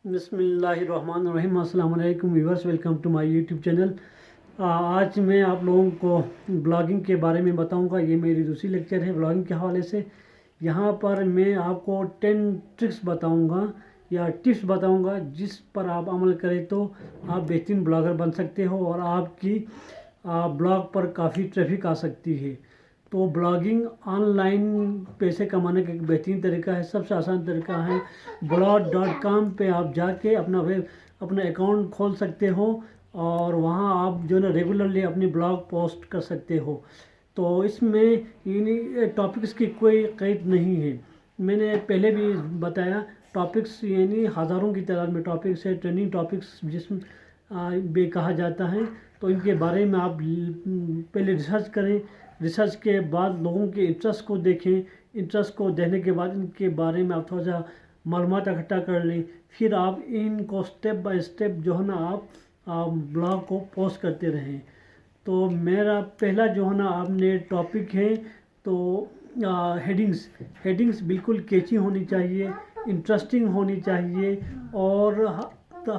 بسم اللہ الرحمن الرحیم۔ السلام علیکم viewers, welcome to my YouTube channel. آج میں آپ لوگوں کو بلاگنگ کے بارے میں بتاؤں گا۔ یہ میری دوسری لیکچر ہے بلاگنگ کے حوالے سے۔ یہاں پر میں آپ کو 10 ٹرکس بتاؤں گا یا ٹپس بتاؤں گا جس پر آپ عمل کریں تو آپ بہترین بلاگر بن سکتے ہو اور آپ کی بلاگ پر کافی ٹریفک آ سکتی ہے۔ تو بلاگنگ آن لائن پیسے کمانے کا ایک بہترین طریقہ ہے، سب سے آسان طریقہ ہے۔ blog.com پہ آپ جا کے اپنا اکاؤنٹ کھول سکتے ہو اور وہاں آپ جو نا ریگولرلی اپنی بلاگ پوسٹ کر سکتے ہو۔ تو اس میں یعنی ٹاپکس کی کوئی قید نہیں ہے۔ میں نے پہلے بھی بتایا، ٹاپکس یعنی ہزاروں کی تعداد میں ٹاپکس ہے، ٹریننگ ٹاپکس جس بھی کہا جاتا ہے۔ تو ان کے بارے میں آپ پہلے ریسرچ کریں، ریسرچ کے بعد لوگوں کے انٹرسٹ کو دیکھیں، انٹرسٹ کو دیکھنے کے بعد ان کے بارے میں آپ تھوڑا سا معلومات اکٹھا کر لیں، پھر آپ ان کو سٹیپ بائی سٹیپ جو ہے نا آپ بلاگ کو پوسٹ کرتے رہیں۔ تو میرا پہلا جو ہے نا آپ نے ٹاپک ہے تو ہیڈنگس بالکل کیچی ہونی چاہیے، انٹرسٹنگ ہونی چاہیے اور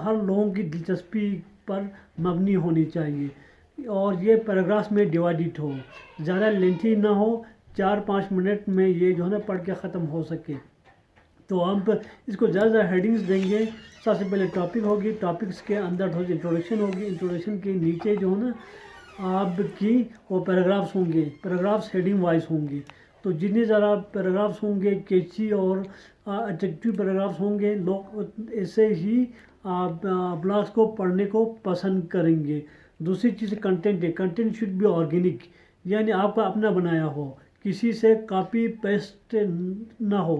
ہر لوگوں کی دلچسپی پر مبنی ہونی چاہیے، اور یہ پیراگرافس میں ڈیوائڈڈ ہو، زیادہ لینتھی نہ ہو، 4-5 منٹ میں یہ جو ہے نا پڑھ کے ختم ہو سکے۔ تو ہم اس کو زیادہ ہیڈنگس دیں گے۔ سب سے پہلے ٹاپک ہوگی، ٹاپکس کے اندر تھوڑی سی انٹروڈکشن ہوگی، انٹروڈکشن کے نیچے جو ہے نا آپ کی وہ پیراگرافس ہوں گے، پیراگرافس ہیڈنگ وائز ہوں گے۔ تو جتنے زیادہ پیراگرافس ہوں گے، کیچی اور اٹریکٹیو پیراگرافس ہوں گے، لوگ ایسے ہی بلاگس کو پڑھنے کو پسند کریں گے۔ دوسری چیز کنٹینٹ ہے، کنٹینٹ شوڈ بی آرگینک، یعنی آپ کا اپنا بنایا ہو، کسی سے کاپی پیسٹ نہ ہو۔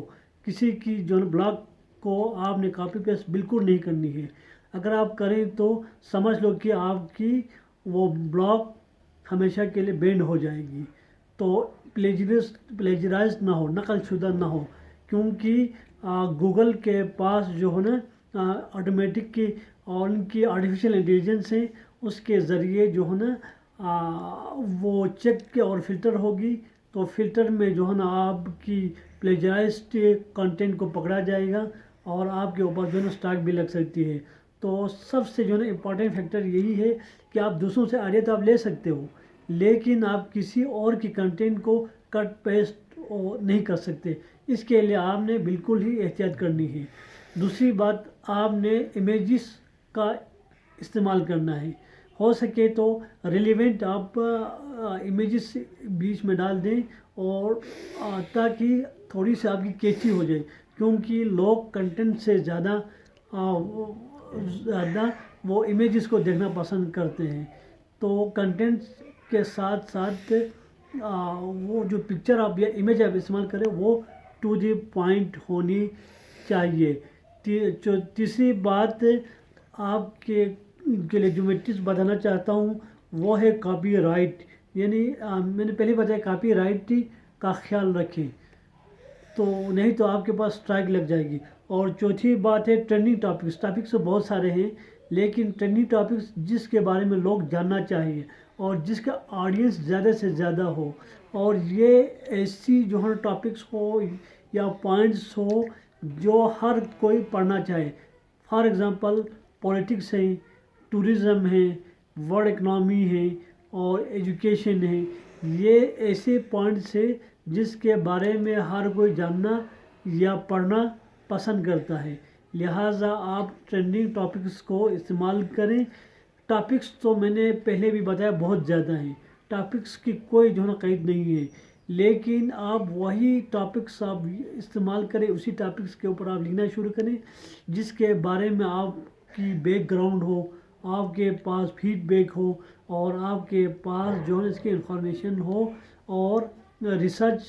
کسی کی جو بلاگ کو آپ نے کاپی پیسٹ بالکل نہیں کرنی ہے۔ اگر آپ کریں تو سمجھ لو کہ آپ کی وہ بلاگ ہمیشہ کے لیے بینڈ ہو جائے گی۔ تو پلیجرائز نہ ہو، نقل شدہ نہ ہو، کیونکہ گوگل کے پاس جو ہے نا آٹومیٹک کی اور ان کی آرٹیفیشیل انٹیلیجنس ہے، اس کے ذریعے جو ہے نا وہ چیک اور فلٹر ہوگی۔ تو فلٹر میں جو ہے نا آپ کی پلیجرائزڈ کنٹینٹ کو پکڑا جائے گا اور آپ کے اوپر جو ہے نا اسٹرائک بھی لگ سکتی ہے۔ تو سب سے جو ہے نا امپورٹنٹ فیکٹر یہی ہے کہ آپ دوسروں سے آئیڈیا تو آپ لے سکتے ہو، لیکن آپ کسی اور کی کنٹینٹ کو کٹ پیسٹ نہیں کر سکتے۔ اس کے لیے آپ نے بالکل ہی احتیاط کرنی ہے۔ دوسری بات، آپ نے امیجز کا استعمال کرنا ہے، ہو سکے تو ریلیونٹ آپ امیجز بیچ میں ڈال دیں، اور تاکہ تھوڑی سی آپ کی کیچی ہو جائے، کیونکہ لوگ کنٹینٹ سے زیادہ وہ امیجز کو دیکھنا پسند کرتے ہیں۔ تو کنٹینٹ کے ساتھ ساتھ وہ جو پکچر آپ یا امیج آپ استعمال کریں وہ ٹو دی پوائنٹ ہونی چاہیے۔ تیسری بات آپ کے لیے جو میں ٹپس بتانا چاہتا ہوں وہ ہے کاپی رائٹ، یعنی میں نے پہلے بتایا کاپی رائٹ کا خیال رکھیں، تو نہیں تو آپ کے پاس اسٹرائک لگ جائے گی۔ اور چوتھی بات ہے ٹریننگ ٹاپکس۔ ٹاپکس تو بہت سارے ہیں، لیکن ٹریننگ ٹاپکس جس کے بارے میں لوگ جاننا چاہیے اور جس کا آڈینس زیادہ سے زیادہ ہو، اور یہ ایسی جو ہے ٹاپکس ہو یا پوائنٹس ہو جو ہر کوئی پڑھنا چاہے۔ فار ایگزامپل پولیٹکس ہے، ٹورزم ہے، ورلڈ اکنامی ہے اور ایجوکیشن ہے۔ یہ ایسے پوائنٹس ہے جس کے بارے میں ہر کوئی جاننا یا پڑھنا پسند کرتا ہے، لہٰذا آپ ٹرینڈنگ ٹاپکس کو استعمال کریں۔ ٹاپکس تو میں نے پہلے بھی بتایا بہت زیادہ ہیں، ٹاپکس کی کوئی جو ہے نا قید نہیں ہے، لیکن آپ وہی ٹاپکس آپ استعمال کریں، اسی ٹاپکس کے اوپر آپ لکھنا شروع کریں جس کے بارے میں آپ کی بیک گراؤنڈ ہو، آپ کے پاس فیڈ بیک ہو، اور آپ کے پاس جو ہے اس کی انفارمیشن ہو، اور ریسرچ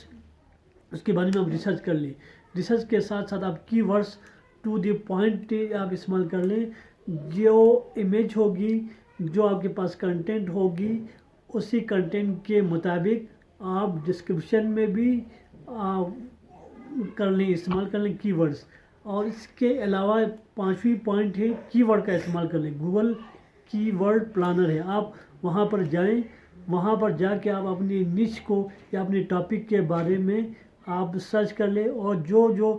اس کے بارے میں آپ ریسرچ کر لیں۔ ریسرچ کے ساتھ ساتھ آپ key words to the point آپ استعمال کر لیں۔ جو امیج ہوگی، جو آپ کے پاس کنٹینٹ ہوگی، اسی کنٹینٹ کے مطابق آپ ڈسکرپشن میں بھی کر لیں، استعمال کر لیں کی ورڈس۔ اور اس کے علاوہ پانچویں پوائنٹ ہے کی ورڈ کا استعمال کر لیں۔ گوگل کی ورڈ پلانر ہے، آپ وہاں پر جائیں، وہاں پر جا کے آپ اپنی نچ کو یا اپنے ٹاپک کے بارے میں آپ سرچ کر لیں، اور جو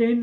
10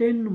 10